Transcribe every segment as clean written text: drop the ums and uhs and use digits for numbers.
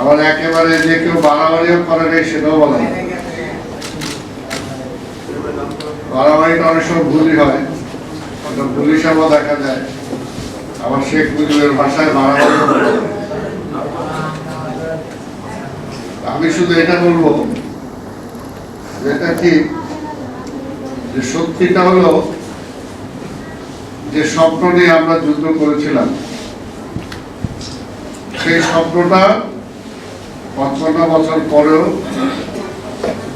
আবার একেবারে যে কেউ বাড়াবাড়িও করে নেই সেটাও বলা যায়। বাড়াবাড়িটা অনেক সময় ভুলই হয়, ভুল হিসাবেও দেখা যায়। আবার শেখ মুজিবের ভাষায় বাড়াবাড়িও করে। আমি শুধু এটা বলবো, যেটা ঠিক যে সত্যিটা হলো যে স্বপ্ন নিয়ে আমরা যুদ্ধ করেছিলাম, সেই স্বপ্নটা 55 বছর পরেও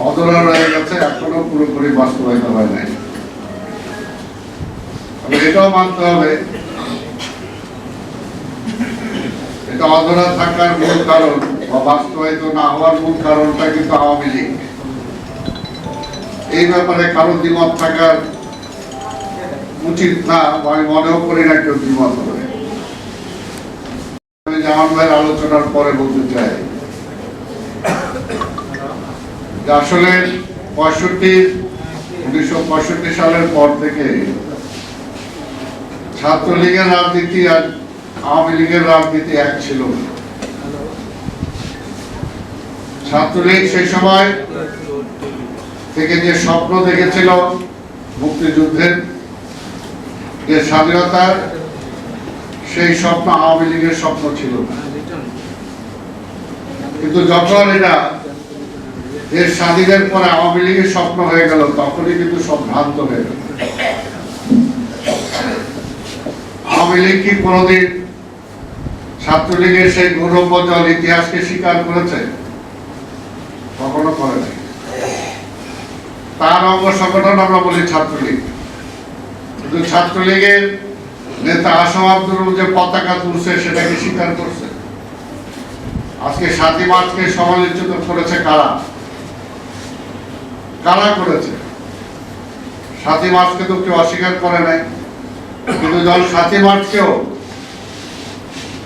অধরা রয়ে গেছে, এখনো পুরোপুরি বাস্তবায়িত হয় নাই। এটাও মানতে হবে, এটা অধরা থাকার মূল কারণ বা বাস্তবায়িত না হওয়ার মূল কারণটা কিন্তু আওয়ামী লীগ। এই ব্যাপারে কারো দ্বিমত থাকার উচিত না, আমি মনেও করি না কেউ দ্বিমত হবে। আমি জামান ভাইয়ের আলোচনার পরে বলতে চাই যে আসলে 1965 সালের পর থেকে ছাত্রলীগের রাজনীতি আর আওয়ামী লীগের রাজনীতি এক ছিল। ছাত্রলীগ সেই সময় থেকে যে স্বপ্ন দেখেছিল মুক্তিযুদ্ধের, যে স্বাধীনতার, সেই স্বপ্ন আওয়ামী লীগের স্বপ্ন ছিল। কিন্তু যখন এটা দেশ স্বাধীনের পরে আওয়ামী লীগের স্বপ্ন হয়ে গেল, তখনই কিন্তু সব ভ্রান্ত হয়ে গেল। আওয়ামী লীগ কি কোনদিন ছাত্রলীগের সেই গৌরবোজ্জ্বল ইতিহাসকে স্বীকার করেছে? কখনো করে নাই। তার অঙ্গ সংগঠন আমরা বলি ছাত্রলীগ, কিন্তু ছাত্রলীগের নেতা আসম আব্দুল যে পতাকা তুলছে সেটাকে স্বীকার করছে। আজকে 7ই মার্চকে সমালোচিত করেছে কারা? কারা করেছে? 7ই মার্চকে তো কেউ অস্বীকার করে নাই, কিন্তু যখন 7ই মার্চকেও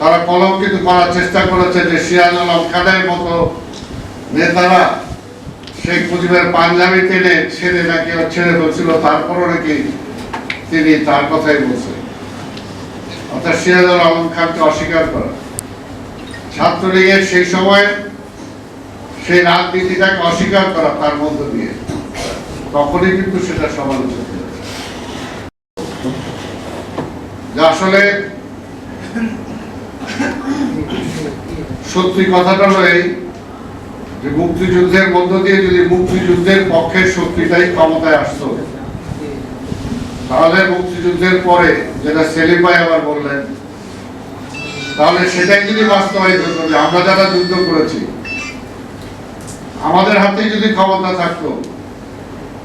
তারা কলঙ্কিত করার চেষ্টা করেছে যে সিরাজুল আলম খানের মতো নেতারা শেখ মুজিবের পাঞ্জাবি টেনে ছেড়ে নাকি ছেড়ে ফেলছিল, তারপরও নাকি তিনি তার কথাই বলছেন, অর্থাৎ সিরাজুল আলম খানকে অস্বীকার করা। ছাত্রলীগের সেই সময় সেই রাজনীতিটাকে অস্বীকার করা তার মধ্য দিয়ে, তখনই কিন্তু সেটা সমালোচনা করেছে। আসলে সত্যি কথাটা হলো এই যে মুক্তিযুদ্ধের মধ্য দিয়ে যদি মুক্তিযুদ্ধের পক্ষের শক্তিটাই ক্ষমতায় আসতো, তাহলে মুক্তিযুদ্ধের পরে যেটা সেলিম ভাই আবার বললেন, তাহলে সেটাই যদি বাস্তবায়িত হতো যে আমরা যারা যুদ্ধ করেছি আমাদের হাতে যদি ক্ষমতা থাকতো,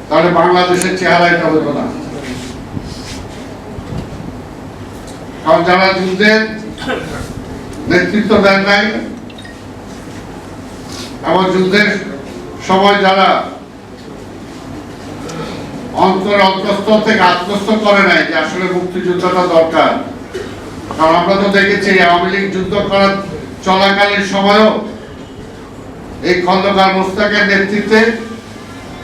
তাহলে বাংলাদেশের চেহারা এটা হতো না। কারণ যারা যুদ্ধের নেতৃত্ব দেন নাই এবং যুদ্ধের সময় যারা অন্তঃস্থল থেকে আত্মস্থ করে নাই যে আসলে মুক্তিযুদ্ধটা দরকার। কারণ আমরা তো দেখেছি আওয়ামী লীগ যুদ্ধ করার চলাকালীন সময়ও এই খন্দকার মোশতাকের নেতৃত্বে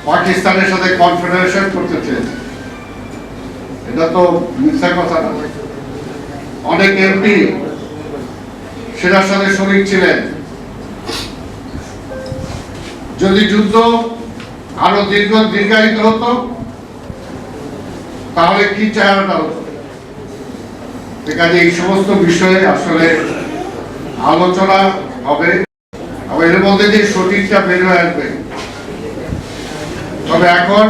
পাকিস্তানের সাথে কনফেডারেশন করতে চেয়েছে। এটা তো মিথ্যা কথা না। অনেক এমপি সেটার সাথে শরীক ছিলেন। যদি যুদ্ধ আরো দীর্ঘায়িত হতো, তাহলে কি চেহারাটা হতো? এই সমস্ত বিষয়ে আসলে আলোচনা হবে, আবার এর মধ্যে যে সঠিকটা বের হয়ে আসবে। তবে এখন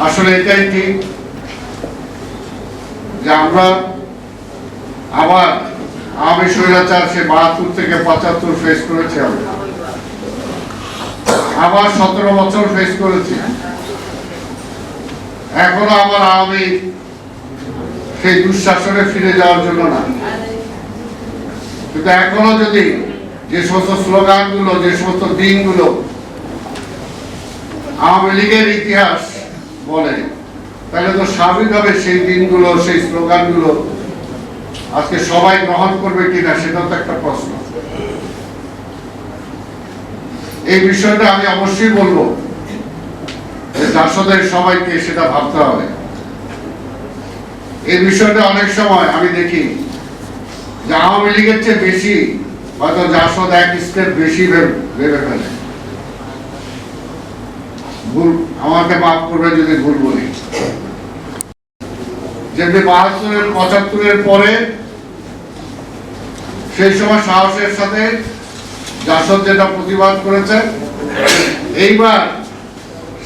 আসলে এটাই ঠিক যে আমরা আবার আওয়ামী স্বৈরাচার সে 72 থেকে 75 ফেস করেছি, আবার 17 বছর ফেস করেছি। এখনো আমার আওয়ামী সেই দুঃশাসনে ফিরে যাওয়ার জন্য না, কিন্তু এখনো যদি যে সমস্ত স্লোগানগুলো, যে সমস্ত দিনগুলো আওয়ামী লীগের ইতিহাস বলে, তাহলে তো স্বাভাবিকভাবে সেই দিনগুলো, সেই স্লোগানগুলো আজকে সবাই গ্রহণ করবে কিনা সেটা তো একটা প্রশ্ন। এই বিষয়টা আমি অবশ্যই বলবো যে জাসদের সবাইকে সেটা ভাবতে হবে। এই বিষয়টা অনেক সময় আমি দেখি যে আওয়ামী লীগের চেয়ে বেশি হয়তো জাসদ এক স্টেপ বেশি ভেবে ফেলে। ভুল, আমাকে মাফ করবে যদি ভুল বলি। যেমনি ৭২-এর ৭৫-এর পরে সেই সময় সাহসের সাথে জাসদ যেটা প্রতিবাদ করেছে, এইবার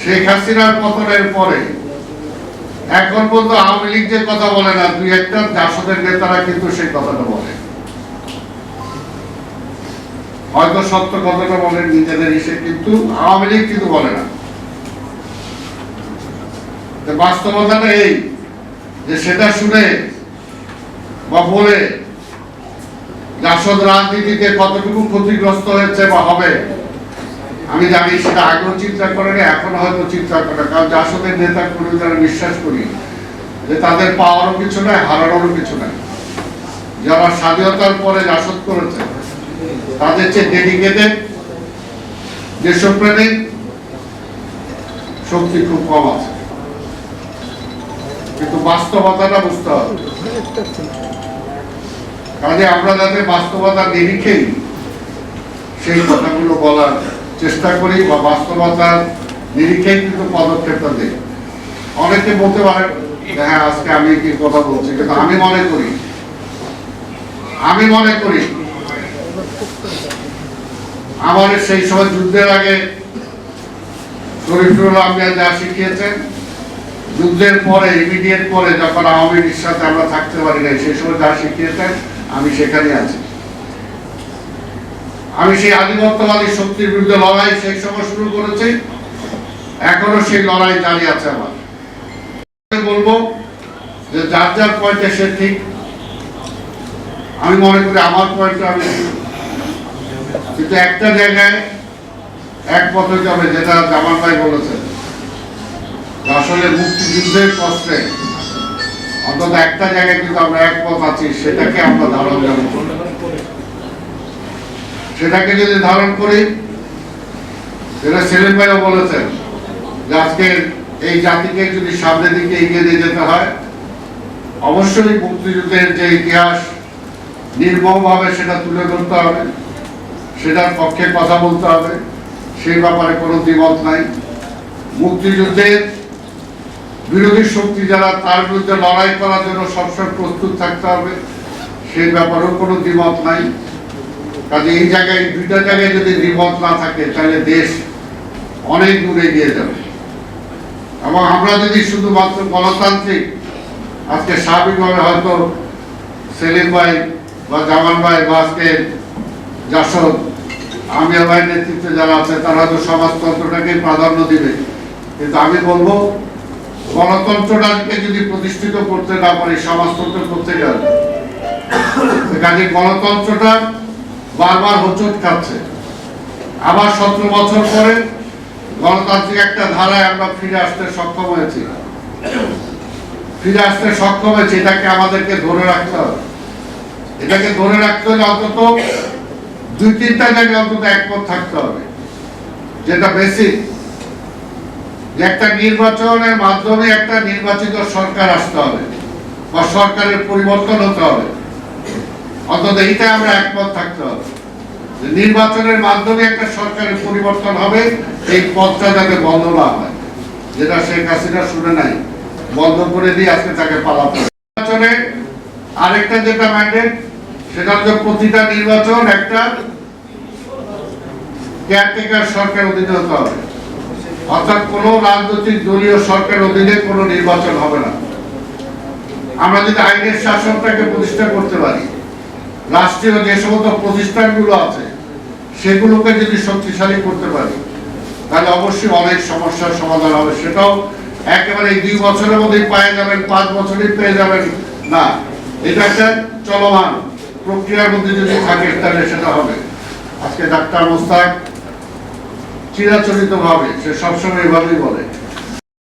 শেখ হাসিনার পতনের পরে এখন পর্যন্ত আওয়ামী লীগ যে কথা বলে না, দুই একটা জাসদের নেতারা কিন্তু সেই কথাটা বলে। হয়তো সত্য কথাটা বলেন নিজেদের হিসেবে, কিন্তু আওয়ামী লীগ কিন্তু বলে না। বাস্তবতাটা এই যে সেটা শুনে বা বলে জাসদ রাজনীতিতে কতটুকু ক্ষতিগ্রস্ত হয়েছে বা হবে আমি জানি, সেটা আগেও চিন্তা করেনি, এখন হয়তো চিন্তা করে। কারণ জাসদের নেতা কর্মী যারা বিশ্বাস করি যে তাদের পাওয়ারও কিছু নাই, হারানোরও কিছু নাই। যারা স্বাধীনতার পরে জাসদ করেছে তাদের চেয়ে ডেডিকেটেড, দেশপ্রেমিক শক্তি খুব কম আছে। কিন্তু বাস্তবতাটা বুঝতে হবে। কাজে আমরা যাতে বাস্তবতা নিরিখেই সেই কথাগুলো বলার চেষ্টা করি বা বাস্তবতার নিরিখেই কিন্তু পদক্ষেপটা দিই। অনেকে বলতে পারে হ্যাঁ আজকে আমি কি কথা বলছি, কিন্তু আমি মনে করি আমার সেই সময় যুদ্ধের আগে শরীফুল আহমেদ যা শিখিয়েছেন, যুদ্ধের পরে ইমিডিয়েট পরে যখন আওয়ামী লীগের সাথে আমরা থাকতে পারি নাই, সেই সময় যা শিখিয়েছেন আমি সেখানে আছি। আমি সেই আধিপত্যবাদী শক্তির বিরুদ্ধে লড়াই সেই সময় শুরু করেছি, এখনো সেই লড়াই জারি আছে। আমার বলবো যে যার যার পয়েন্টে সে ঠিক, আমি মনে করি আমার পয়েন্টে আমি, কিন্তু একটা জায়গায় একমত হতে হবে, যেটা জামান ভাই বলেছেন, আসলে মুক্তিযুদ্ধের কষ্টে অন্তত একটা জায়গায় কিন্তু আমরা একমত আছি, সেটাকে আমরা ধারণ করি। সেটাকে যদি ধারণ করি, যেটা সেলিম ভাইও বলেছেন যে আজকে এই জাতিকে যদি সামনের দিকে এগিয়ে নিয়ে যেতে হয়, অবশ্যই মুক্তিযুদ্ধের যে ইতিহাস নির্মমভাবে সেটা তুলে ধরতে হবে, সেটার পক্ষে কথা বলতে হবে, সেই ব্যাপারে কোনো দ্বিমত নাই। মুক্তিযুদ্ধের বিরোধী শক্তি যারা, তার বিরুদ্ধে লড়াই করার জন্য সবসময় প্রস্তুত থাকতে হবে, সেই ব্যাপারেও কোনো দ্বিমত নাই। কাজে এই জায়গায়, দুইটা জায়গায় যদি দ্বিমত না থাকে, তাহলে দেশ অনেক দূরে এগিয়ে যাবে। এবং আমরা যদি শুধুমাত্র গণতান্ত্রিক, আজকে স্বাভাবিকভাবে হয়তো সেলিম ভাই বা জামান ভাই বা আজকে জাসদ আমির ভাইয়ের নেতৃত্বে যারা আছে তারা তো সমাজতন্ত্রটাকে প্রাধান্য দিবে, কিন্তু আমি বলবো গণতন্ত্রটাকে যদি প্রতিষ্ঠিত করতে না পারি, সমাজতন্ত্র করতে গেলে কাজে গণতন্ত্রটা বারবার হোঁচট খাচ্ছে। আবার 17 বছর পরে গণতান্ত্রিক একটা ধারায় আমরা ফিরে আসতে সক্ষম হয়েছি। এটাকে আমাদেরকে ধরে রাখতে হবে। এটাকে ধরে রাখতে হলে অন্তত 2-3টা জায়গায় অন্তত একমত থাকতে হবে, যেটা বেসিক, যে একটা নির্বাচনের মাধ্যমে একটা নির্বাচিত সরকার আসতে হবে বা সরকারের পরিবর্তন হতে হবে। অন্তত এইটা আমরা একমত থাকতে হবে যে নির্বাচনের মাধ্যমে একটা সরকারের পরিবর্তন হবে, এই পথটা যাতে বন্ধ না হয়, যেটা শেখ হাসিনা শুনে নাই, বন্ধ করে দিয়ে আজকে তাকে পালাতে হবে। নির্বাচনে আরেকটা যেটা ম্যান্ডেট, সেটা হচ্ছে প্রতিটা নির্বাচন একটা কেয়ারটেকার সরকার অধীনে হতে হবে, অর্থাৎ কোন রাজনৈতিক দলীয় সরকার অধীনে কোনো নির্বাচন হবে না। আমরা যদি আইনের শাসনটাকে প্রতিষ্ঠা করতে পারি, রাষ্ট্রীয় যে সমস্ত প্রতিষ্ঠানগুলো আছে সেগুলোকে যদি শক্তিশালী করতে পারি, তাহলে অবশ্যই অনেক সমস্যার সমাধান হবে। সেটাও একেবারে 2 বছরের মধ্যেই পেয়ে যাবেন, 5 বছরেই পেয়ে যাবেন না, এটা একটা চলমান প্রক্রিয়ার মধ্যে যদি থাকে তাহলে সেটা হবে। আজকে ডাক্তার মোস্তাক চিরাচরিত ভাবে সে সবসময় এভাবেই বলে,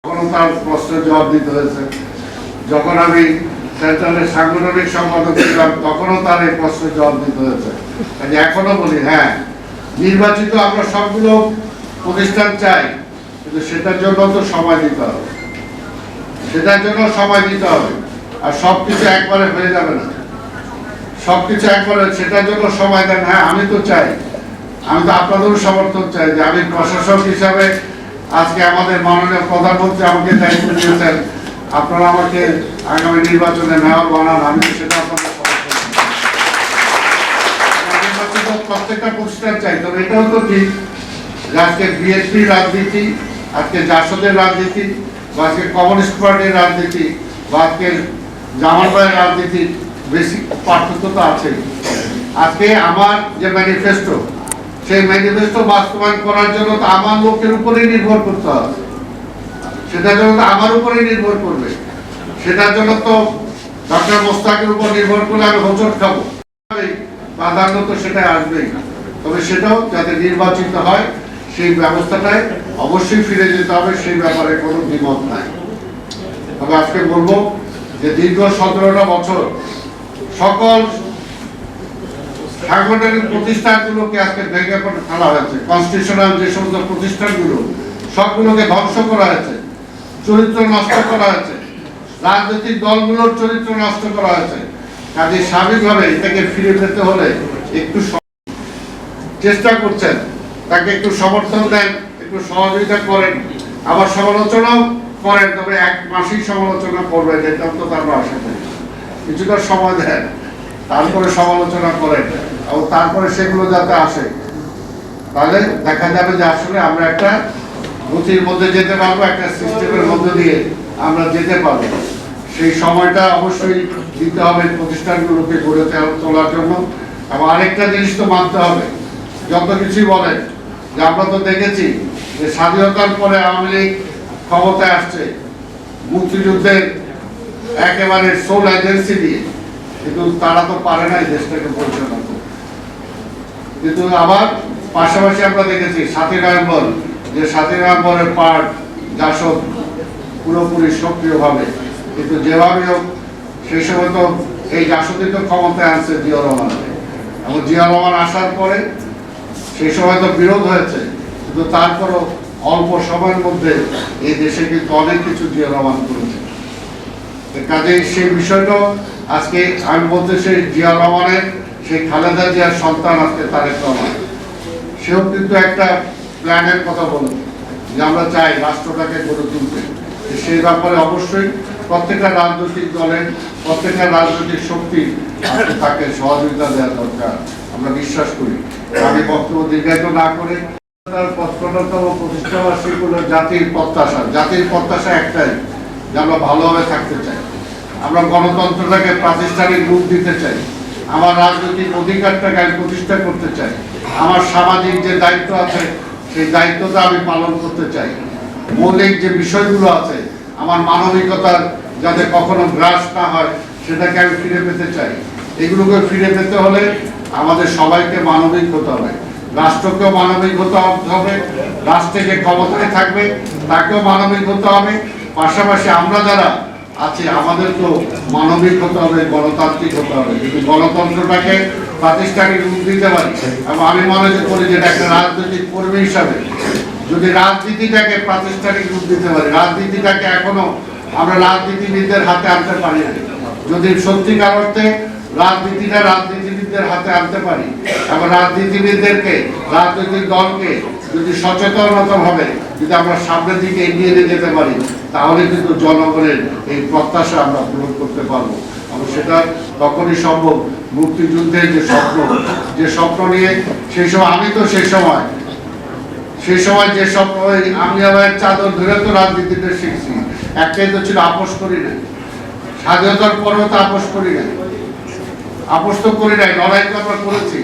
তখনও তার প্রশ্নের জবাব দিতে হয়েছে। যখন আমি সেন্ট্রালের সাংগঠনিক সম্পাদক ছিলাম, তখনও তার এই প্রশ্নের জবাব দিতে হয়েছে। এখনো বলি, হ্যাঁ নির্বাচিত আমরা সবগুলো প্রতিষ্ঠান চাই, কিন্তু সেটার জন্য তো সময় দিতে হবে, আর সবকিছু একবারে হয়ে যাবে না। সবকিছু একবারে সেটার জন্য সময় দেন। হ্যাঁ, আমি তো চাই, আমি তো আপনাদেরও সমর্থন চাই যে আমি প্রশাসক হিসাবে আজকে আমাদের মাননীয় প্রধানমন্ত্রী আমাকে দায়িত্ব দিয়েছেন, আপনারা আমাকে আগামী নির্বাচনে মেয়র বানান, আমি তো সেটা আপনাদের প্রত্যেকটা প্রতিষ্ঠান চাই। তবে এটাও তো ঠিক যে আজকে বিএনপির রাজনীতি, আজকে জাসদের রাজনীতি, বা আজকে কমিউনিস্ট পার্টির রাজনীতি, বা আজকে জামাল ভাইয়ের রাজনীতির বেশি পার্থক্য তো আছেই। আজকে আমার যে ম্যানিফেস্টো, সেই ম্যানিফেস্টো বাস্তবায়ন করার জন্য তো আমার লোকের উপরেই নির্ভর করতে হবে, সেটার জন্য তো আমার উপরেই নির্ভর করবে। সেটার জন্য তো ডক্টর মোস্তাকের উপর নির্ভর করলে আমি হোঁচট খাবো, প্রাধান্য তো সেটা আসবেই না। তবে সেটাও যাতে নির্বাচিত হয় সেই ব্যবস্থাটায় অবশ্যই ফিরে যেতে হবে, সেই ব্যাপারে কোনো দ্বিমত নাই। তবে আজকে বলবো যে দীর্ঘ 17টা বছর সকল সাংগঠনিক প্রতিষ্ঠানগুলোকে আজকে ভেঙে ফেলা হয়েছে। কনস্টিটিউশনাল যে সমস্ত প্রতিষ্ঠানগুলো সবগুলোকে ধ্বংস করা হয়েছে, চরিত্র নষ্ট করা হয়েছে, রাজনৈতিক দলগুলোর চরিত্র নষ্ট করা হয়েছে। কাজে স্বাভাবিকভাবে এটাকে ফিরে পেতে হলে একটু চেষ্টা করছেন, তাকে একটু সমর্থন দেন, একটু সহযোগিতা করেন, আবার সমালোচনাও করেন। তবে এক মাসিক সমালোচনা করবেন, এটা তো তারপর আশা করি কিছুটা সময় দেন, তারপরে সমালোচনা করেন এবং তারপরে সেগুলো যাতে আসে, তাহলে দেখা যাবে যে আসলে আমরা একটা গতির মধ্যে যেতে পারবো, একটা সিস্টেমের মধ্যে দিয়ে আমরা যেতে পারবো। সেই সময়টা অবশ্যই দিতে হবে প্রতিষ্ঠানগুলোকে গড়ে তোলার জন্য। এবং আরেকটা জিনিস তো মানতে হবে, যত কিছুই বলেন যে আমরা তো দেখেছি যে স্বাধীনতার পরে আওয়ামী লীগ ক্ষমতায় আসছে মুক্তিযুদ্ধের একেবারে সোল এজেন্সি দিয়ে, কিন্তু তারা তো পারে না এই দেশটাকে পরিচালনা করতে। কিন্তু আবার পাশাপাশি আমরা দেখেছি 7ই নভেম্বর, যে 7ই নভেম্বরের পার্ট জাসদ পুরোপুরি সক্রিয়ভাবে, কিন্তু যেভাবে হোক সেই সময় তো এই জাসদই তো ক্ষমতায় আনছে জিয়াউর রহমান, এবং জিয়াউর রহমান আসার পরে সেই সময় তো বিরোধ হয়েছে, কিন্তু তারপরও অল্প সময়ের মধ্যে এই দেশে কিন্তু অনেক কিছু জিয়াউর রহমান করেছে। কাজে সেই বিষয়টাও আজকে আমি বলতে, সেই জিয়াউর রহমানের সেই খালেদা জিয়ার সন্তান আজকে তারেক রহমান, সেও কিন্তু একটা প্ল্যানের কথা বলে যে আমরা চাই রাষ্ট্রটাকে গড়ে তুলতে। সেই ব্যাপারে অবশ্যই প্রত্যেকটা রাজনৈতিক দলের, প্রত্যেকটা রাজনৈতিক শক্তি তাকে সহযোগিতা দেওয়া দরকার, আমরা বিশ্বাস করি। আমি বক্তব্য দীর্ঘায়িত না করে 55তম প্রতিষ্ঠাবার্ষিকী জাতির প্রত্যাশা একটাই, যে আমরা ভালোভাবে থাকতে চাই, আমরা গণতন্ত্রটাকে প্রাতিষ্ঠানিক রূপ দিতে চাই, আমার রাজনৈতিক অধিকারটাকে আমি প্রতিষ্ঠা করতে চাই, আমার সামাজিক যে দায়িত্ব আছে সেই দায়িত্বটা আমি পালন করতে চাই, মৌলিক যে বিষয়গুলো আছে আমার মানবিকতার যাতে কখনো গ্রাস না হয় সেটাকে আমি ফিরে পেতে চাই। এগুলোকে ফিরে পেতে হলে আমাদের সবাইকে মানবিক হতে হবে, রাষ্ট্রকেও মানবিক হতে হবে, রাষ্ট্রে যে ক্ষমতায় থাকবে তাকেও মানবিক হতে হবে, পাশাপাশি আমরা যারা আছি আমাদেরকেও মানবিক হতে হবে, গণতান্ত্রিক হতে হবে। কিন্তু গণতন্ত্রটাকে প্রাতিষ্ঠানিক রূপ দিতে পারি, এবং আমি মনে করি যে একটা রাজনৈতিক কর্মী হিসাবে যদি রাজনীতিটাকে প্রাতিষ্ঠানিক রূপ দিতে পারি, রাজনীতিটাকে এখনো আমরা রাজনীতিবিদদের হাতে আনতে পারি না। যদি সত্যিকার অর্থে রাজনীতিটা রাজনীতিবিদদের হাতে আনতে পারি এবং রাজনীতিবিদদেরকে, রাজনৈতিক দলকে যদি সচেতনতা ভাবে যদি আমরা সামনের দিকে এগিয়ে নিয়ে যেতে পারি, তাহলে কিন্তু জনগণের এই প্রত্যাশা আমরা পূরণ করতে পারবো। এবং সেটা তখনই সম্ভব মুক্তিযুদ্ধের যে স্বপ্ন নিয়ে সেই সময় আমি তো সেই সময় যে স্বপ্ন, আমি আমার চাদর ধরে তো রাজনীতিতে শিখছি, একটাই তো ছিল আপোষ করি না। স্বাধীনতার পরেও তো আপোষ করি না, আপোষ তো করি নাই, লড়াই তো আমরা করেছি,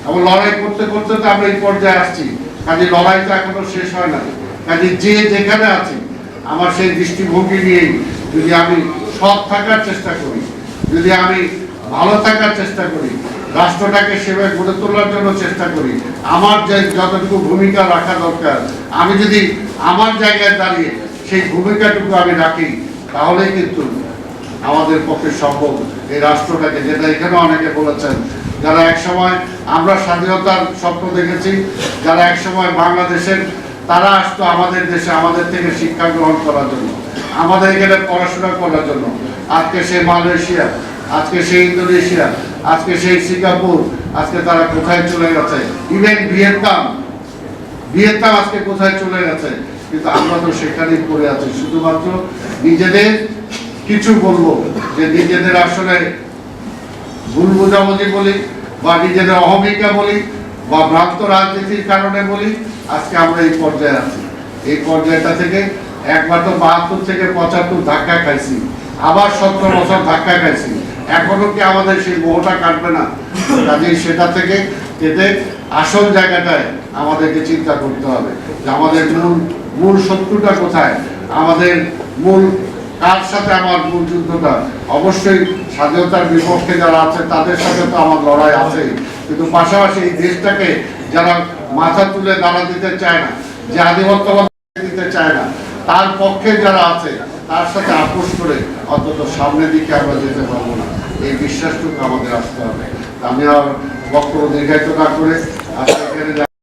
এবং লড়াই করতে করতে তো আমরা এই পর্যায়ে আসছি। কাজে লড়াই তো এখনো শেষ হয় না। কাজে যে যেখানে আছি আমার সেই দৃষ্টিভঙ্গি নিয়েই যদি আমি সৎ থাকার চেষ্টা করি, যদি আমি ভালো থাকার চেষ্টা করি, রাষ্ট্রটাকে সেভাবে গড়ে তোলার জন্য চেষ্টা করি, আমার যে যতটুকু ভূমিকা রাখা দরকার আমি যদি আমার জায়গায় দাঁড়িয়ে সেই ভূমিকাটুকু আমি রাখি, তাহলেই কিন্তু আমাদের পক্ষে সম্ভব এই রাষ্ট্রটাকে, যেটা এখানে অনেকে বলেছেন, যারা একসময় আমরা স্বাধীনতার স্বপ্ন দেখেছি, যারা একসময় বাংলাদেশের তারা আসতো আমাদের দেশে আমাদের থেকে শিক্ষা গ্রহণ করার জন্য, আমাদের এখানে পড়াশোনা করার জন্য, আজকে সে মালয়েশিয়া, আজকে সে ইন্দোনেশিয়া, আজকে সেই সিঙ্গাপুর আজকে তারা কোথায় চলে গেছে, ইভেন ভিয়েতনাম আজকে কোথায় চলে গেছে, কিন্তু আমরা তো সেখানেই পড়ে আছি। শুধুমাত্র নিজেদের কিছু বলবো যে নিজেদের আসলে ভুল বোঝাবুঝি বলি বা নিজেদের অহমিকা বলি বা ভ্রান্ত রাজনীতির কারণে বলি, আজকে আমরা এই পর্যায়ে আছি। এই পর্যায়টা থেকে একবার তো 72 থেকে 75 ধাক্কা খাইছি, আবার 17 বছর ধাক্কা খাইছি, এখনো কি আমাদের সেই মোহটা কাটবে না? কাজেই সেটা থেকে যেতে আসল জায়গাটায় আমাদেরকে চিন্তা করতে হবে যে আমাদের মূল শত্রুটা কোথায়, আমাদের মূল কার সাথে আমার মূল যুদ্ধটা। অবশ্যই স্বাধীনতার বিপক্ষে যারা আছে তাদের সাথে তো আমার লড়াই আছেই, কিন্তু পাশাপাশি এই দেশটাকে যারা মাথা তুলে দাঁড়া দিতে চায় না, যে আধিপত্যবাদ দিতে চায় না, তার পক্ষে যারা আছে তার সাথে আপোষ করে অন্তত সামনের দিকে আমরা যেতে পারবো না, এই বিশ্বাসটুকু আমাদের আসতে হবে। আমি আর বক্তব্য দীর্ঘায়িত না করে আজকে এখানে